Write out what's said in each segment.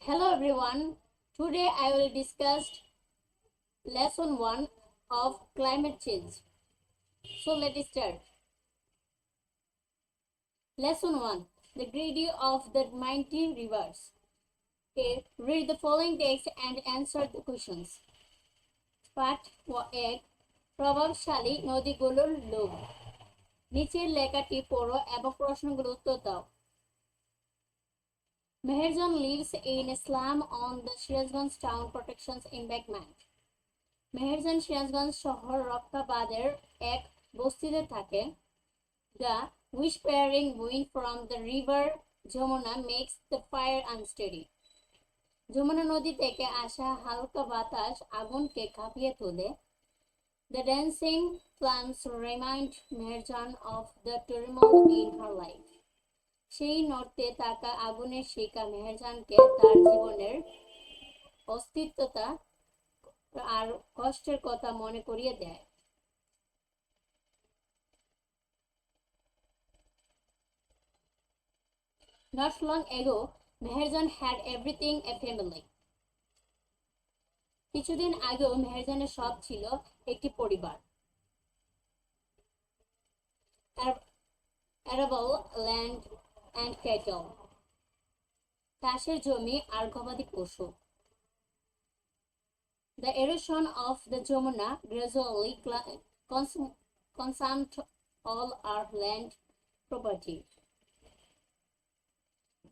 Hello everyone. Today I will discuss lesson 1 of climate change. So let's start. Lesson 1: The Gravity of the Mighty Rivers. Okay, read the following text and answer the questions. পাঠ 1: প্রভাবশালী নদীগুলোর লোভ। নিচের লেখাটি পড়ো এবং প্রশ্নগুলোর উত্তর দাও। Meherjan lives in a slum on the Shirazganj town protections embankment. Meherjaan Sirajganj শহর রক্ষাবাদের এক বস্তিতে থাকে। The whispering wind from the river Jamuna makes the fire unsteady. Jamuna নদী থেকে আসা হালকা বাতাস আগুনকে কাঁপিয়ে তোলে। The dancing flames remind Meherjaan of the turmoil in her life. সেই নর্তে থাকা আগুনের শিখা মেহেরজানকে তার জীবনের অস্তিত্বতা আর কষ্টের কথা মনে করিয়ে দেয়। Not long ago, Meherjan had everything a family. কিছুদিন আগেও মেহেরজানের সব ছিল একটি পরিবার। Arable land and cattle. চাষের জমি আর গবাদি পশু। The erosion of the Jamuna gradually consumed all our land property.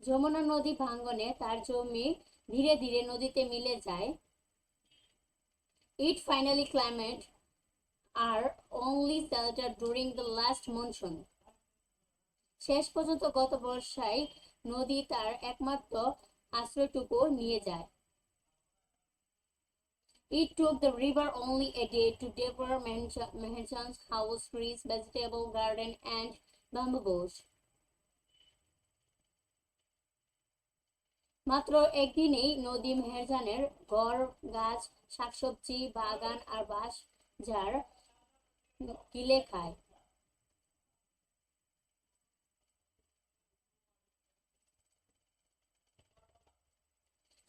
Jamuna নদী ভাঙ্গনে তার জমি ধীরে ধীরে নদীতে মিলে যায়। It finally claimed our only shelter during the last monsoon. শেষ পর্যন্ত গত বর্ষায় নদী তার একমাত্র আশ্রয়টুকু নিয়ে যায়। It took the river only a day to devour Meherjan's house, trees, vegetable garden and bamboo bush. মাত্র একদিনেই নদী মেহেরজানের ঘর, গাছ, শাকসবজি, বাগান আর বাঁশ ঝাড় গিলে খায়।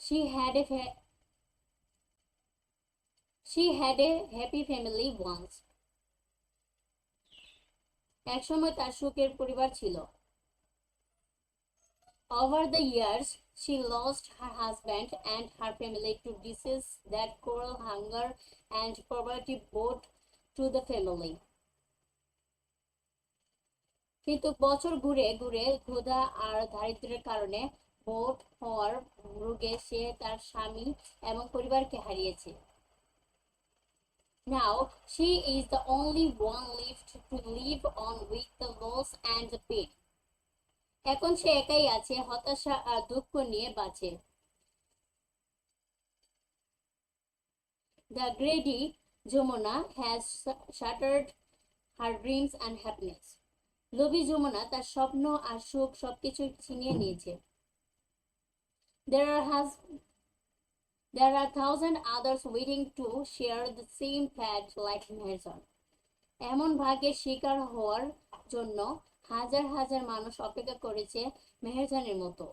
She had a happy family once. একসময় তার সুখের পরিবার ছিল। Over the years, she lost her husband and her family to disease that cruel hunger and poverty brought to the family. কিন্তু বছর ঘুরে ঘুরে ক্ষুধা আর দারিদ্র্যের কারণে ভোট হওয়ার রোগে সে তার স্বামী এবং পরিবারকে হারিয়েছে। Now she is the only one left to live on with the loss and the pain. এখন সে একাই আছে, হতাশা আর দুঃখ নিয়ে বাঁচে। The greedy Jamuna has shattered her dreams and happiness. লোভী যমুনা তার স্বপ্ন আর সুখ সবকিছু ছিনিয়ে নিয়েছে। There are thousand others waiting to share the same fate like Meherjan. এমন ভাগ্যের শিকার হওয়ার জন্য হাজার হাজার মানুষ অপেক্ষা করেছে মেহেরজানের মতো।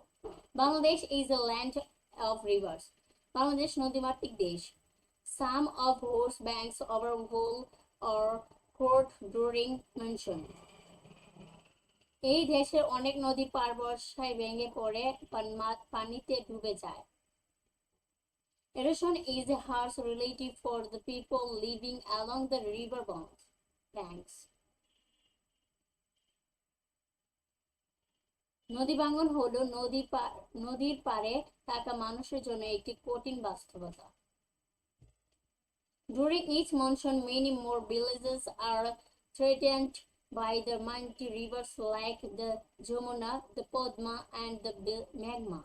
Bangladesh is a land of rivers. Bangladesh নদীমাতৃক দেশ। Some of whose banks overflow or flood during monsoon. এই দেশের অনেক নদী পার বর্ষায় ভেঙে পড়ে পানিতে ডুবে যায়। Erosion is a harsh reality for the people living along the river banks. নদী ভাঙ্গন হলো নদীর পাড়ে থাকা মানুষের জন্য একটি কঠিন বাস্তবতা। During each monsoon, many more villages are threatened by the mighty rivers like the Jamuna, the Padma, and the Meghna.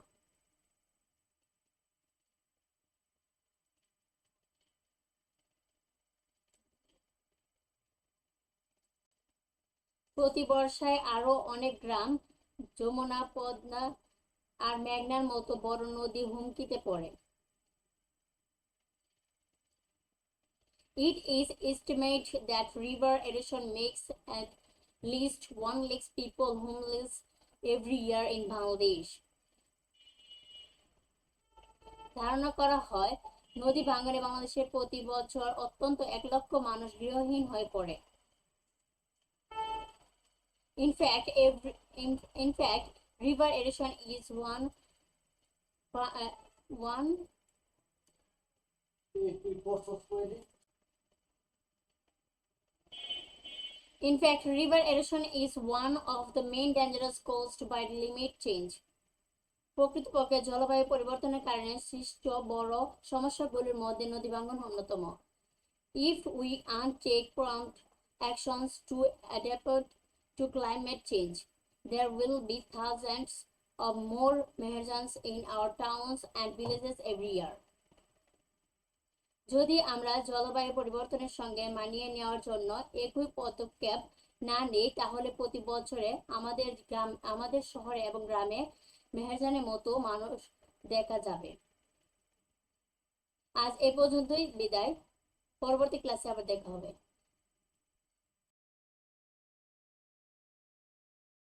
প্রতি বর্ষায় আরো অনেক গ্রাম যমুনা, পদ্মা আর মেঘনার মতো বড় নদী হুমকিতে পড়ে। It is estimated that river erosion makes at least 1 lakh people homeless every year in Bangladesh. ধারণা করা হয় নদী ভাঙনে বাংলাদেশে প্রতি বছর অত্যন্ত 1 লক্ষ মানুষ গৃহহীন হয়ে পড়ে। In fact, in fact, river erosion is one In fact, river erosion is one of the main dangers caused by climate change. প্রকৃতপক্ষে জলবায়ু পরিবর্তনের কারণে সৃষ্ট বড় সমস্যাগুলোর মধ্যে নদী ভাঙন অন্যতম। If we take prompt actions to adapt to climate change, there will be thousands of more Meherjans in our towns and villages every year. যদি আমরা জলবায়ু পরিবর্তনের সঙ্গে মানিয়ে নেওয়ার জন্য একই পদক্ষেপ না নিই তাহলে প্রতি বছরে আমাদের শহরে এবং গ্রামে মেহেরজানের মতো মানুষ দেখা যাবে। আজ এ পর্যন্তই বিদায়। পরবর্তী ক্লাসে আবার দেখা হবে।